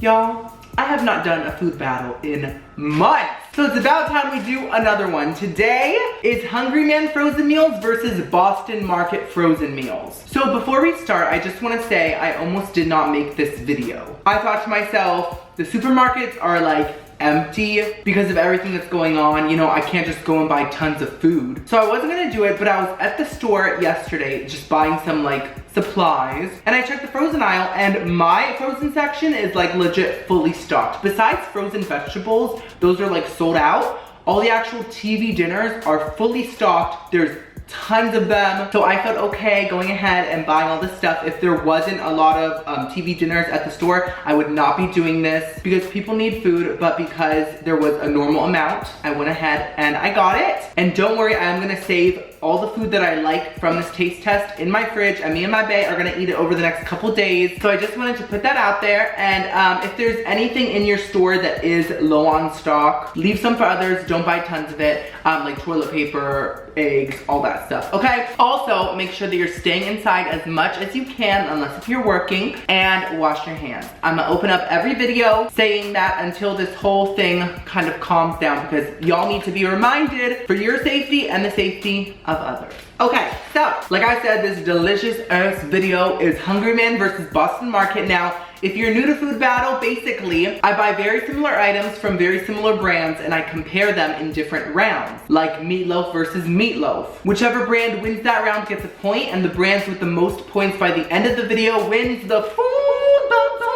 Y'all, I have not done a food battle in months. So it's about time we do another one. Today is Hungry Man frozen meals versus Boston Market frozen meals. So before we start, I just want to say I almost did not make this video. I thought to myself, the supermarkets are like empty because of everything that's going on. You know, I can't just go and buy tons of food. So I wasn't gonna do it, but I was at the store yesterday just buying some like supplies, and I checked the frozen aisle and my frozen section is like legit fully stocked. Besides frozen vegetables, those are like sold out. All the actual TV dinners are fully stocked. There's tons of them. So I felt okay going ahead and buying all this stuff. If there wasn't a lot of TV dinners at the store, I would not be doing this because people need food, but because there was a normal amount, I went ahead and I got it. And don't worry, I'm gonna save all the food that I like from this taste test in my fridge, and me and my bae are gonna eat it over the next couple days. So I just wanted to put that out there. And if there's anything in your store that is low on stock, leave some for others. Don't buy tons of it, like toilet paper, eggs, all that stuff, okay? Also, make sure that you're staying inside as much as you can, unless if you're working, and wash your hands. I'm gonna open up every video saying that until this whole thing kind of calms down, because y'all need to be reminded for your safety and the safety of others. Okay, so like I said, this delicious ass video is Hungry Man versus Boston Market. Now, if you're new to Food Battle, basically, I buy very similar items from very similar brands and I compare them in different rounds, like Meatloaf versus Meatloaf. Whichever brand wins that round gets a point, and the brands with the most points by the end of the video wins the food battle.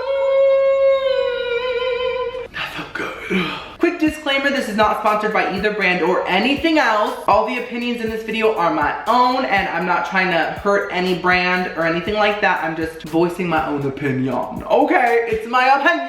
That felt good. Quick disclaimer, this is not sponsored by either brand or anything else. All the opinions in this video are my own, and I'm not trying to hurt any brand or anything like that. I'm just voicing my own opinion. Okay, it's my opinion.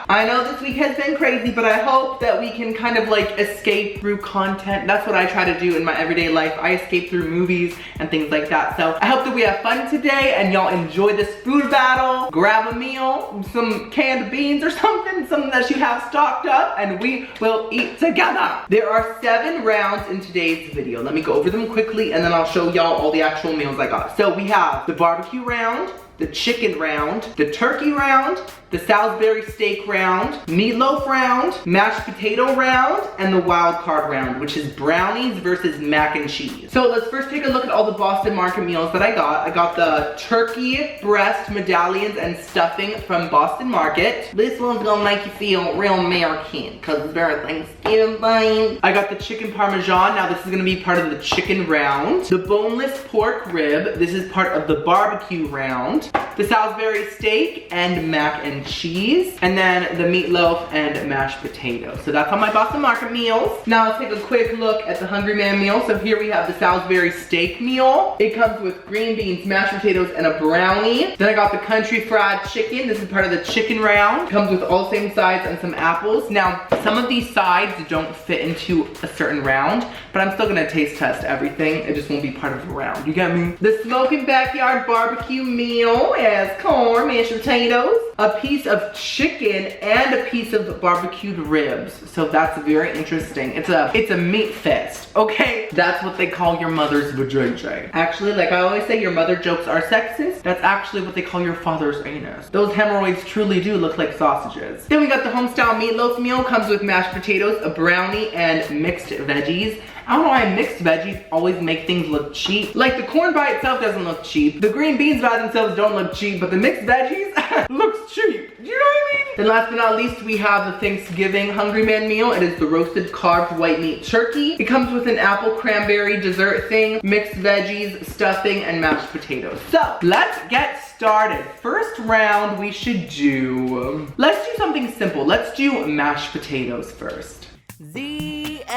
I know this week has been crazy, but I hope that we can kind of like escape through content. That's what I try to do in my everyday life. I escape through movies and things like that. So I hope that we have fun today and y'all enjoy this food battle. Grab a meal, some canned beans or something that you have stocked up, and we will eat together. There are 7 rounds in today's video. Let me go over them quickly and then I'll show y'all all the actual meals I got. So we have the barbecue round, the chicken round, the turkey round, the Salisbury steak round, meatloaf round, mashed potato round, and the wild card round, which is brownies versus mac and cheese. So let's first take a look at all the Boston Market meals that I got. I got the turkey breast medallions and stuffing from Boston Market. This one's gonna make you feel real American because it's very Thanksgiving. I got the chicken parmesan. Now this is gonna be part of the chicken round. The boneless pork rib. This is part of the barbecue round. The Salisbury steak and mac and cheese, and then the meatloaf and mashed potatoes. So that's all my Boston Market meals. Now let's take a quick look at the Hungry Man meal. So here we have the Salisbury steak meal. It comes with green beans, mashed potatoes, and a brownie. Then I got the country fried chicken. This is part of the chicken round. It comes with all the same sides and some apples. Now, some of these sides don't fit into a certain round, but I'm still gonna taste test everything. It just won't be part of the round. You get me? The smoking backyard barbecue meal has corn, mashed potatoes, a piece of chicken, and a piece of barbecued ribs. So that's very interesting. It's a meat fest, okay? That's what they call your mother's vajayjay. Actually, like I always say, your mother jokes are sexist. That's actually what they call your father's anus. Those hemorrhoids truly do look like sausages. Then we got the homestyle meatloaf meal. Comes with mashed potatoes, a brownie, and mixed veggies. I don't know why mixed veggies always make things look cheap. Like the corn by itself doesn't look cheap. The green beans by themselves don't look cheap, but the mixed veggies looks cheap. You know what I mean? Then last but not least, we have the Thanksgiving Hungry Man meal. It is the roasted carved white meat turkey. It comes with an apple cranberry dessert thing, mixed veggies, stuffing, and mashed potatoes. So let's get started. First round we should do, let's do something simple. Let's do mashed potatoes first. Z-A-Z-Z-Y,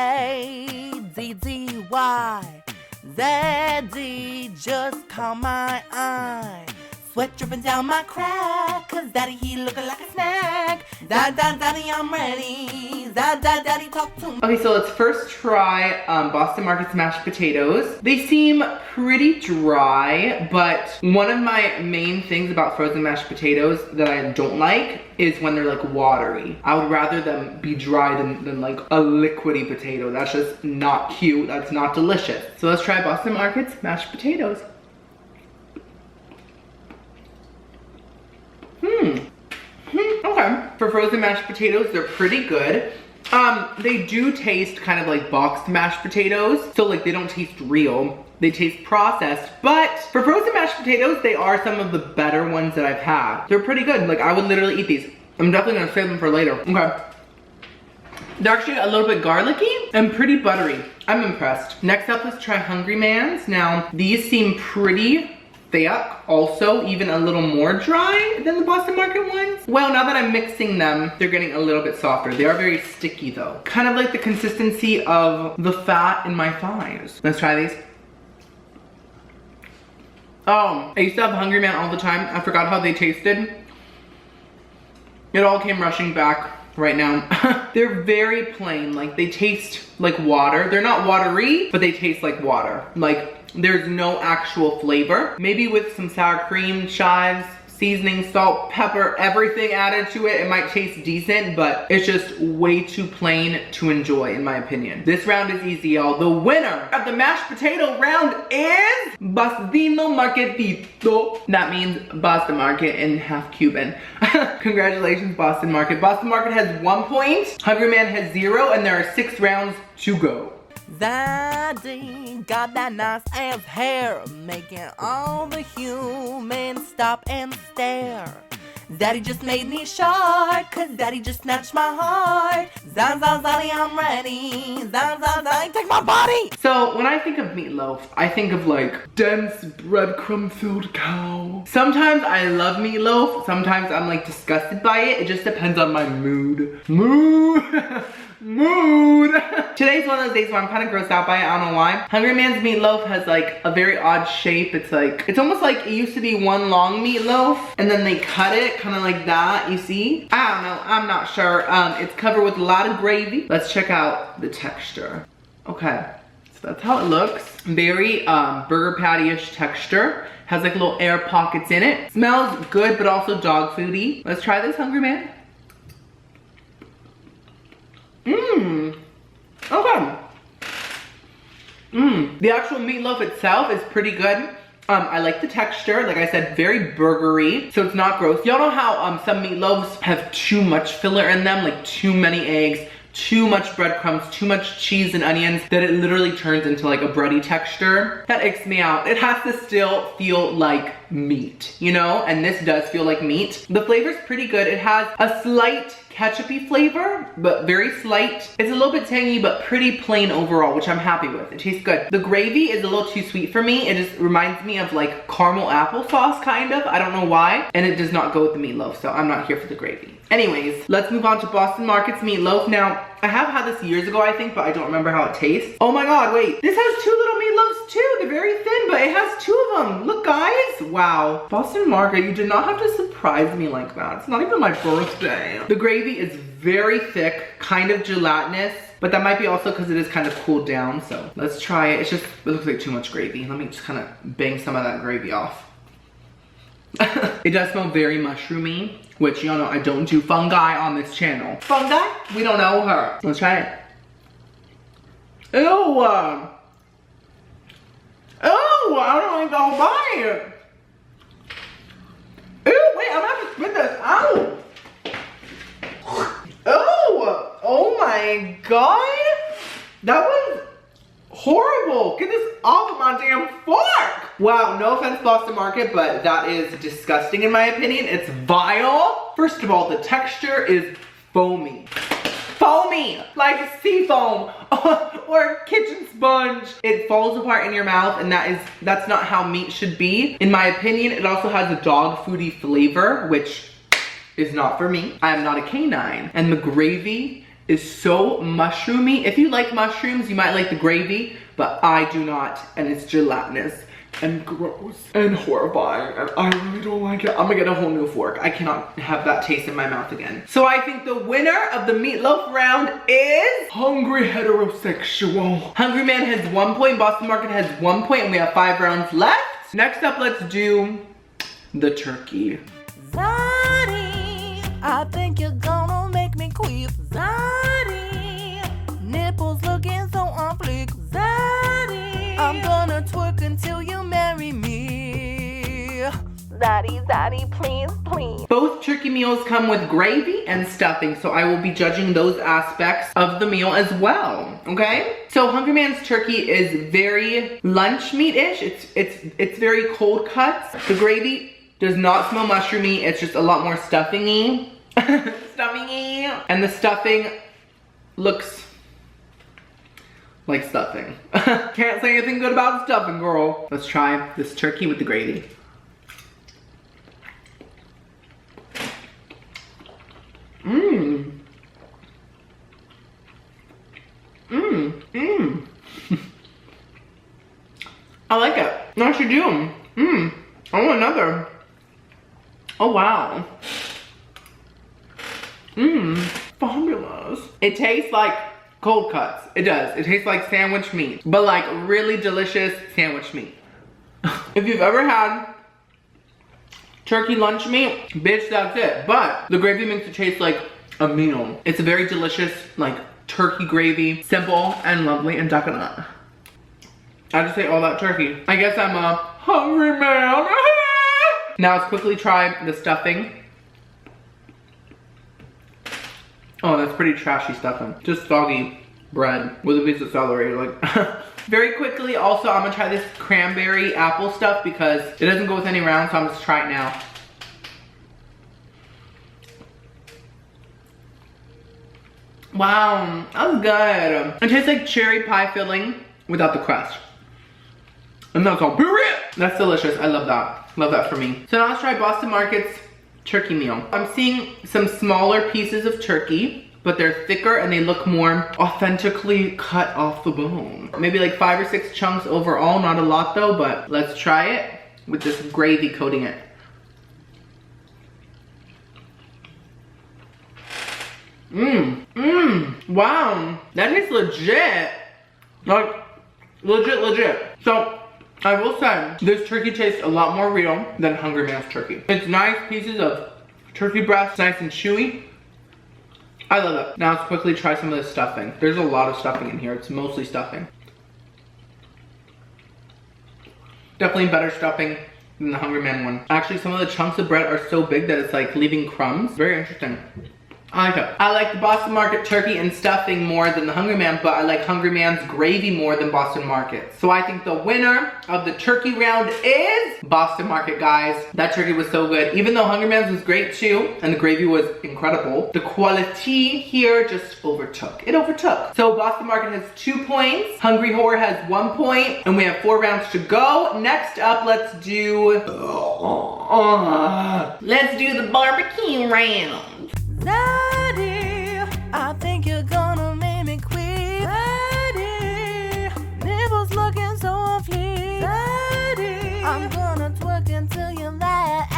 just caught my eye. Sweat dripping down my crack, cause daddy he looking like a snack. Daddy, I'm ready. Daddy, talk to me. Okay, so let's first try Boston Market's mashed potatoes. They seem pretty dry, but one of my main things about frozen mashed potatoes that I don't like is when they're like watery. I would rather them be dry than like a liquidy potato. That's just not cute. That's not delicious. So let's try Boston Market's mashed potatoes. Okay. For frozen mashed potatoes, they're pretty good. They do taste kind of like boxed mashed potatoes. So like they don't taste real. They taste processed, but for frozen mashed potatoes, they are some of the better ones that I've had. They're pretty good. Like I would literally eat these. I'm definitely gonna save them for later. Okay. They're actually a little bit garlicky and pretty buttery. I'm impressed. Next up, let's try Hungry Man's. Now, these seem pretty thick, also even a little more dry than the Boston Market ones. Well, now that I'm mixing them, they're getting a little bit softer. They are very sticky though. Kind of like the consistency of the fat in my thighs. Let's try these. Oh, I used to have Hungry Man all the time. I forgot how they tasted. It all came rushing back right now. They're very plain, like they taste like water. They're not watery, but they taste like water. Like there's no actual flavor. Maybe with some sour cream, chives, seasoning, salt, pepper, everything added to it, it might taste decent, but it's just way too plain to enjoy in my opinion. This round is easy, y'all. The winner of the mashed potato round is Bostino Marketito. That means Boston Market in half Cuban. Congratulations, Boston Market. Boston Market has 1 point, Hungry Man has 0, and there are 6 rounds to go. Zaddy got that nice ass hair, making all the humans stop and stare. Daddy just made me short, cause Daddy just snatched my heart. Zaddy, I'm ready. Zaddy, take my body. So when I think of Meatloaf, I think of like dense breadcrumb-filled cow. Sometimes I love Meatloaf, sometimes I'm like disgusted by it. It just depends on my mood. Mood. Today's one of those days where I'm kind of grossed out by it. I don't know why. Hungry Man's meatloaf has like a very odd shape. It's almost like it used to be one long meatloaf and then they cut it kind of like that, you see? I don't know, I'm not sure. It's covered with a lot of gravy. Let's check out the texture. Okay, so that's how it looks. Very burger patty-ish texture. Has like little air pockets in it. Smells good, but also dog foody. Let's try this, Hungry Man. Okay. The actual meatloaf itself is pretty good. I like the texture, like I said, very burgery, so it's not gross. Y'all know how some meatloaves have too much filler in them, like too many eggs, too much breadcrumbs, too much cheese and onions, that it literally turns into like a bready texture. That icks me out. It has to still feel like meat, you know? And this does feel like meat. The flavor's pretty good. It has a slight ketchup-y flavor, but very slight. It's a little bit tangy, but pretty plain overall, which I'm happy with. It tastes good. The gravy is a little too sweet for me. It just reminds me of like caramel applesauce, kind of. I don't know why. And it does not go with the meatloaf, so I'm not here for the gravy. Anyways, let's move on to Boston Market's meatloaf. Now, I have had this years ago, I think, but I don't remember how it tastes. Oh my God, wait. This has 2 little meatloafs too. They're very thin, but it has 2 of them. Look, guys. Wow. Boston Market, you did not have to surprise me like that. It's not even my birthday. The gravy is very thick, kind of gelatinous, but that might be also because it is kind of cooled down, so let's try it. It looks like too much gravy. Let me just kind of bang some of that gravy off. It does smell very mushroomy, which y'all know I don't do fungi on this channel. Fungi? We don't know her. Let's try it. Ew! Ew! I don't think I'll buy it. Ew! Wait, I'm gonna have to spit this out. Oh! Oh my God! That was horrible. Get this off of my damn fork. Wow, no offense, Boston Market, but that is disgusting in my opinion. It's vile. First of all, the texture is foamy. Foamy, like sea foam or kitchen sponge. It falls apart in your mouth, and that's not how meat should be. In my opinion, it also has a dog foody flavor, which is not for me. I am not a canine. And the gravy is so mushroomy. If you like mushrooms, you might like the gravy, but I do not, and it's gelatinous and gross and horrifying, and I really don't like it. I'm gonna get a whole new fork. I cannot have that taste in my mouth again. So I think the winner of the meatloaf round is Hungry Heterosexual. Hungry Man has 1 point, Boston Market has 1 point, and we have 5 rounds left. Next up, let's do the turkey. Zaddy, I think you're gonna make me queef. Zaddy, nipples looking so on fleek. Zaddy, I'm gonna twerk until you marry me. Zaddy, zaddy, please, please. Both turkey meals come with gravy and stuffing, so I will be judging those aspects of the meal as well, okay? So Hungry Man's turkey is very lunch meat-ish. It's very cold cuts. The gravy does not smell mushroomy. It's just a lot more stuffing-y. Stuffing-y. And the stuffing looks like stuffing. Can't say anything good about stuffing, girl. Let's try this turkey with the gravy. Mmm. Mmm. Mmm. I like it. Nice you do. Mmm. I want another. Oh wow. Mmm. Fabulous. It tastes like cold cuts. It does. It tastes like sandwich meat, but like really delicious sandwich meat. If you've ever had turkey lunch meat, bitch, that's it. But the gravy makes it taste like a meal. It's a very delicious, like, turkey gravy. Simple and lovely and decadent. I just ate all that turkey. I guess I'm a hungry man. Now let's quickly try the stuffing. Oh, that's pretty trashy stuffing. Just soggy bread with a piece of celery, like. Very quickly, also, I'm gonna try this cranberry apple stuff because it doesn't go with any round, so I'm just try it now. Wow, that was good. It tastes like cherry pie filling without the crust. And that's all, period. That's delicious, I love that. Love that for me. So now let's try Boston Market's turkey meal. I'm seeing some smaller pieces of turkey, but they're thicker and they look more authentically cut off the bone. Maybe like 5 or 6 chunks overall, not a lot though, but let's try it with this gravy coating it. Mmm, mmm, wow, that tastes legit. Like, legit. So, I will say, this turkey tastes a lot more real than Hungry Man's turkey. It's nice pieces of turkey breast, nice and chewy. I love it. Now let's quickly try some of this stuffing. There's a lot of stuffing in here. It's mostly stuffing. Definitely better stuffing than the Hungry Man one. Actually, some of the chunks of bread are so big that it's like leaving crumbs. Very interesting. I like it. I like the Boston Market turkey and stuffing more than the Hungry Man, but I like Hungry Man's gravy more than Boston Market. So I think the winner of the turkey round is Boston Market, guys. That turkey was so good. Even though Hungry Man's was great too, and the gravy was incredible, the quality here just overtook. It overtook. So Boston Market has 2 points, Hungry Whore has 1 point, and we have 4 rounds to go. Next up, let's do the barbecue round. Daddy, I think you're gonna make me quit. Daddy, nipples looking so fleet. Daddy, I'm gonna twerk until you laugh.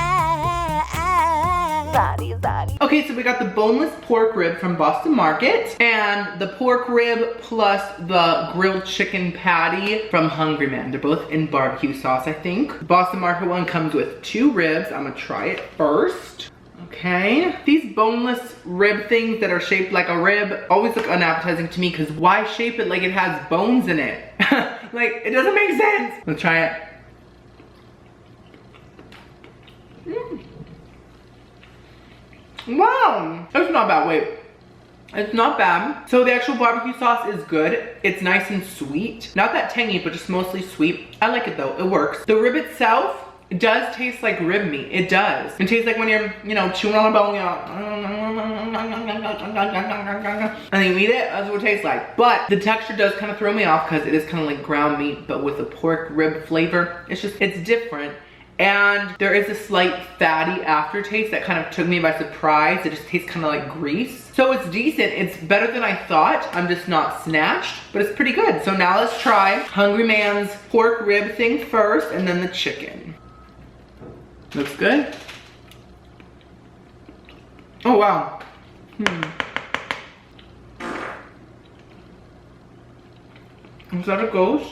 Daddy, daddy. Okay, so we got the boneless pork rib from Boston Market and the pork rib plus the grilled chicken patty from Hungry Man. They're both in barbecue sauce, I think. The Boston Market one comes with 2 ribs. I'm gonna try it first. Okay, these boneless rib things that are shaped like a rib always look unappetizing to me because why shape it like it has bones in it? Like, it doesn't make sense. Let's try it. Wow, that's not bad. Wait, it's not bad. So the actual barbecue sauce is good. It's nice and sweet. Not that tangy, but just mostly sweet. I like it though, it works. The rib itself, it does taste like rib meat. It does. It tastes like when you're, you know, chewing on a bone, you know, and you eat it, that's what it tastes like. But the texture does kind of throw me off because it is kind of like ground meat, but with a pork rib flavor. It's just, it's different. And there is a slight fatty aftertaste that kind of took me by surprise. It just tastes kind of like grease. So it's decent. It's better than I thought. I'm just not snatched, but it's pretty good. So now let's try Hungry Man's pork rib thing first and then the chicken. Looks good. Oh, wow. Is that a ghost?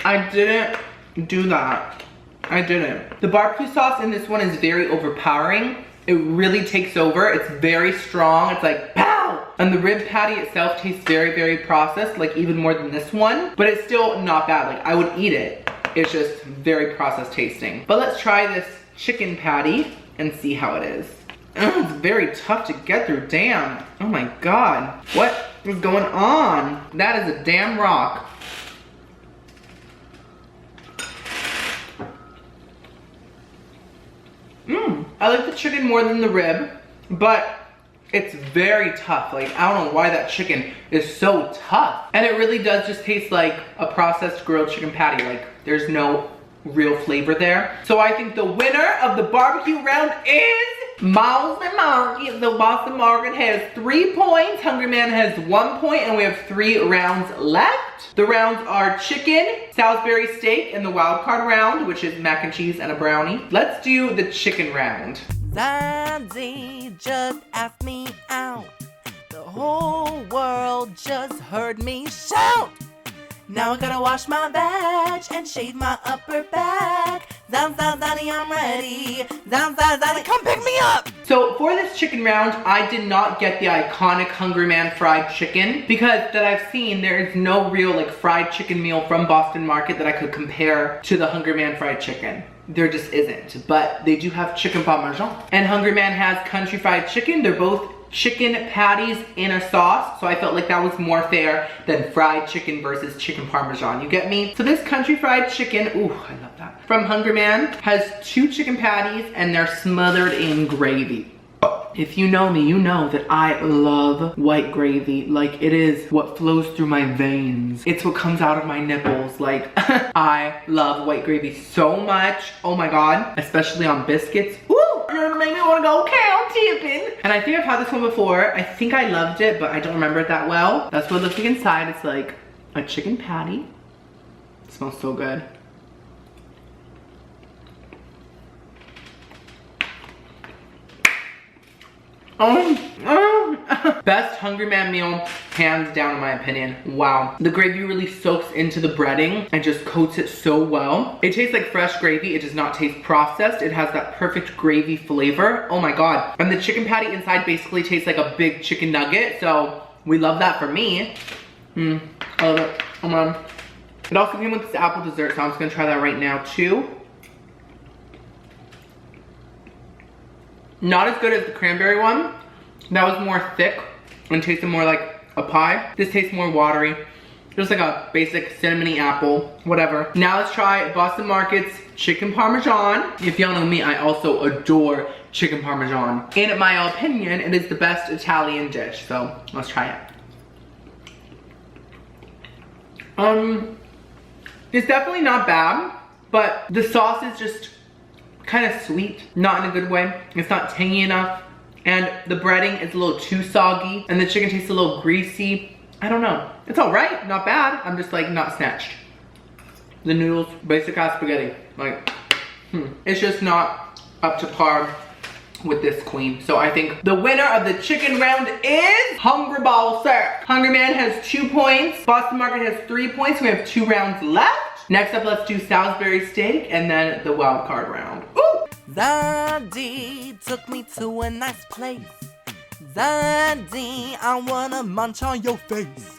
I didn't do that. I didn't. The barbecue sauce in this one is very overpowering. It really takes over. It's very strong. It's like, pow! And the rib patty itself tastes very, very processed, like even more than this one. But it's still not bad. Like, I would eat it. It's just very processed tasting. But let's try this chicken patty and see how it is. Ugh, it's very tough to get through, damn. Oh my God, what is going on? That is a damn rock. I like the chicken more than the rib, but it's very tough. Like, I don't know why that chicken is so tough. And it really does just taste like a processed grilled chicken patty. Like, there's no real flavor there. So I think the winner of the barbecue round is Boston Market. The Boston Market has 3 points. Hungry Man has 1 point, and we have 3 rounds left. The rounds are chicken, Salisbury steak, and the wild card round, which is mac and cheese and a brownie. Let's do the chicken round. Zaddy just asked me out. The whole world just heard me shout. Now I gotta wash my veg and shave my upper back. Zaddy, I'm ready. Zaddy, come pick me up. So for this chicken round, I did not get the iconic Hungry Man fried chicken because that I've seen, there is no real like fried chicken meal from Boston Market that I could compare to the Hungry Man fried chicken. There just isn't, but they do have chicken parmesan. And Hungry Man has country fried chicken. They're both chicken patties in a sauce, so I felt like that was more fair than fried chicken versus chicken parmesan, you get me? So this country fried chicken, ooh, I love that, from Hungry Man has 2 chicken patties and they're smothered in gravy. If you know me, you know that I love white gravy. Like, it is what flows through my veins. It's what comes out of my nipples. Like, I love white gravy so much. Oh my God, especially on biscuits. Ooh, you're gonna make me wanna go cow tipping. And I think I've had this one before. I think I loved it, but I don't remember it that well. That's what it looks like inside. It's like a chicken patty. It smells so good. Best Hungry Man meal, hands down in my opinion. Wow. The gravy really soaks into the breading and just coats it so well. It tastes like fresh gravy. It does not taste processed. It has that perfect gravy flavor. Oh my God. And the chicken patty inside basically tastes like a big chicken nugget. So we love that for me. I love it. Oh my. It also came with this apple dessert, so I'm just gonna try that right now too. Not as good as the cranberry one. That was more thick and tasted more like a pie. This tastes more watery. Just like a basic cinnamony apple, whatever. Now let's try Boston Market's chicken parmesan. If y'all know me, I also adore chicken parmesan. In my opinion, it is the best Italian dish. So let's try it. It's definitely not bad, but the sauce is just kind of sweet, not in a good way. It's not tangy enough, and the breading is a little too soggy, and the chicken tastes a little greasy. I don't know. It's all right, not bad. I'm just like not snatched. The noodles, basic ass spaghetti. Like, it's just not up to par with this queen. So I think the winner of the chicken round is Hungry Ball Sir. Hungry Man has 2 points. Boston Market has 3 points. We have 2 rounds left. Next up, let's do Salisbury steak and then the wild card round. Ooh! Zaddy took me to a nice place. Zaddy, I wanna munch on your face.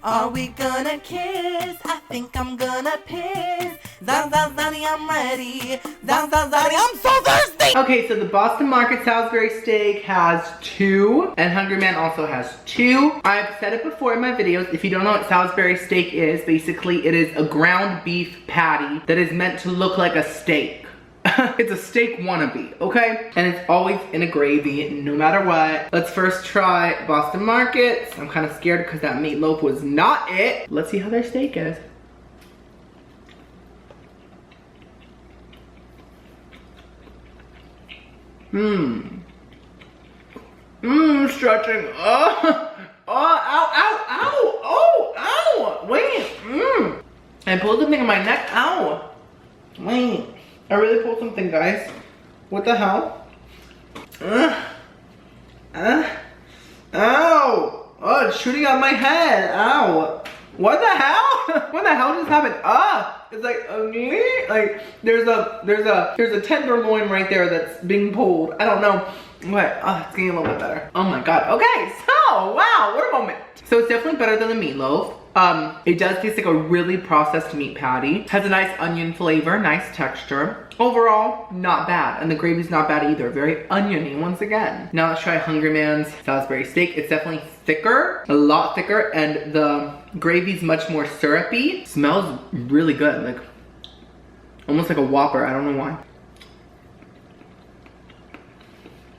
Are we gonna kiss? I think I'm gonna piss. Zaddy, I'm ready. Zaddy, I'm so thirsty! Okay, so the Boston Market Salisbury steak has 2, and Hungry Man also has 2. I've said it before in my videos. If you don't know what Salisbury steak is, basically it is a ground beef patty that is meant to look like a steak. It's a steak wannabe, okay? And it's always in a gravy, no matter what. Let's first try Boston Market. I'm kind of scared because that meatloaf was not it. Let's see how their steak is. Stretching. Oh, ow, ow, ow, oh, ow, wait, I pulled something in my neck, ow, wait. I really pulled something, guys. What the hell? Ow! Oh, it's shooting out my head. Ow! What the hell? What the hell just happened? It's like there's a tenderloin right there that's being pulled. I don't know. What? Oh, it's getting a little bit better. Oh my God. Okay, so wow, what a moment. So it's definitely better than the meatloaf. It does taste like a really processed meat patty. Has a nice onion flavor, nice texture. Overall, not bad. And the gravy's not bad either. Very oniony once again. Now let's try Hungry Man's Salisbury steak. It's definitely thicker, a lot thicker, and the gravy's much more syrupy. Smells really good, like almost like a Whopper. I don't know why.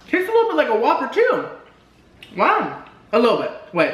Tastes a little bit like a Whopper too. Wow, a little bit. Wait.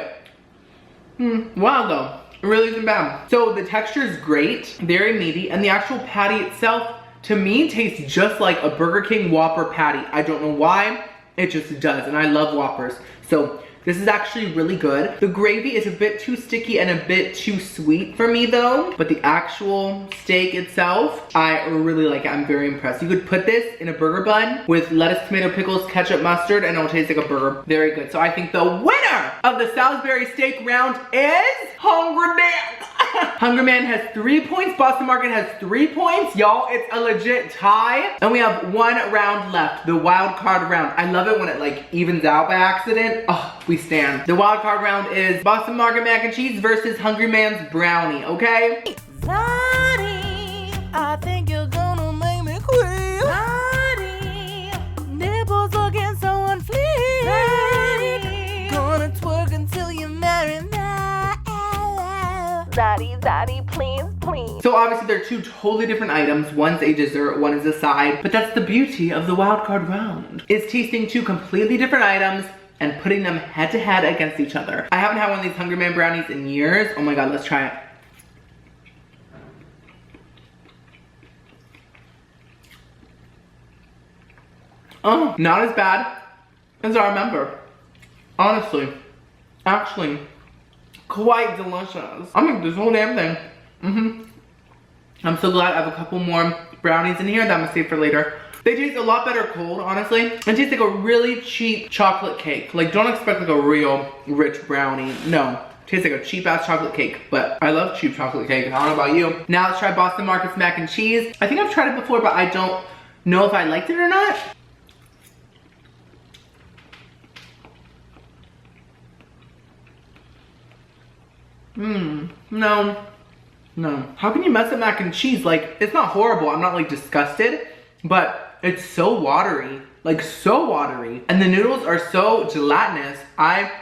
Wow though, it really isn't bad. So the texture is great, very meaty, and the actual patty itself, to me, tastes just like a Burger King Whopper patty. I don't know why, it just does, and I love Whoppers. So this is actually really good. The gravy is a bit too sticky and a bit too sweet for me though, but the actual steak itself, I really like it. I'm very impressed. You could put this in a burger bun with lettuce, tomato, pickles, ketchup, mustard, and it'll taste like a burger. Very good. So I think the winner of the Salisbury steak round is Hungry Man. Hungry Man has 3 points. Boston Market has 3 points. Y'all, it's a legit tie. And we have 1 round left, the wild card round. I love it when it like evens out by accident. Oh, we stand. The wild card round is Boston Market mac and cheese versus Hungry Man's brownie, okay? Zaddy, I think you're gonna make me quit. Zaddy, nipples looking so unfleet. Zaddy, gonna twerk until you marry me. Zaddy, Zaddy, please, please. So obviously they're 2 totally different items. One's a dessert, one is a side. But that's the beauty of the wild card round. It's tasting 2 completely different items and putting them head to head against each other. I haven't had one of these Hungry Man brownies in years. Oh my God, let's try it. Oh, not as bad as I remember. Honestly, actually, quite delicious. I'm gonna eat this whole damn thing. I'm so glad I have a couple more brownies in here that I'm gonna save for later. They taste a lot better cold, honestly. It tastes like a really cheap chocolate cake. Like, don't expect like a real rich brownie. No, it tastes like a cheap ass chocolate cake, but I love cheap chocolate cake. I don't know about you. Now let's try Boston Market's mac and cheese. I think I've tried it before, but I don't know if I liked it or not. No. How can you mess up mac and cheese? Like, it's not horrible. I'm not like disgusted, but it's so watery. Like, so watery. And the noodles are so gelatinous. I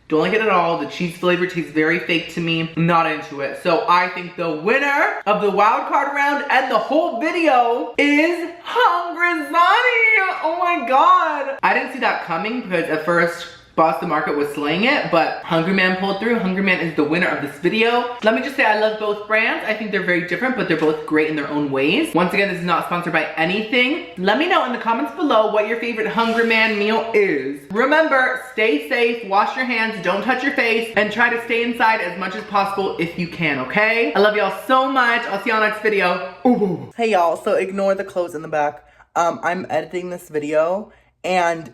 don't like it at all. The cheese flavor tastes very fake to me. I'm not into it. So I think the winner of the wild card round and the whole video is Hungry Zaddy. Oh my God. I didn't see that coming because at first Boston Market was slaying it, but Hungry Man pulled through. Hungry Man is the winner of this video. Let me just say I love both brands. I think they're very different, but they're both great in their own ways. Once again, this is not sponsored by anything. Let me know in the comments below what your favorite Hungry Man meal is. Remember, stay safe, wash your hands, don't touch your face, and try to stay inside as much as possible if you can, okay? I love y'all so much. I'll see y'all next video. Ooh. Hey y'all, so ignore the clothes in the back. I'm editing this video, and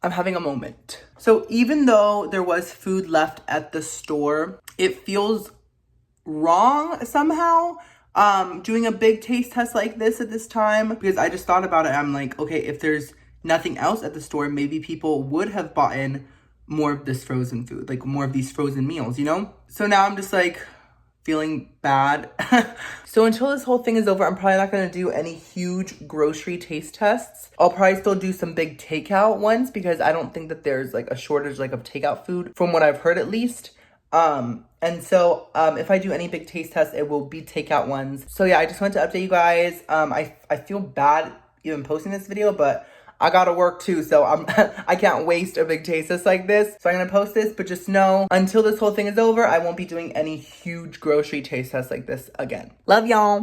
I'm having a moment. So even though there was food left at the store, it feels wrong somehow doing a big taste test like this at this time, because I just thought about it. I'm like, okay, if there's nothing else at the store, maybe people would have bought in more of this frozen food, like more of these frozen meals, you know? So now I'm just like feeling bad. So until this whole thing is over, I'm probably not gonna do any huge grocery taste tests. I'll probably still do some big takeout ones because I don't think that there's like a shortage like of takeout food from what I've heard at least. And so if I do any big taste tests, it will be takeout ones. So yeah, I just wanted to update you guys. I feel bad even posting this video, but I gotta work too, so I can't waste a big taste test like this. So I'm gonna post this, but just know, until this whole thing is over, I won't be doing any huge grocery taste tests like this again. Love y'all.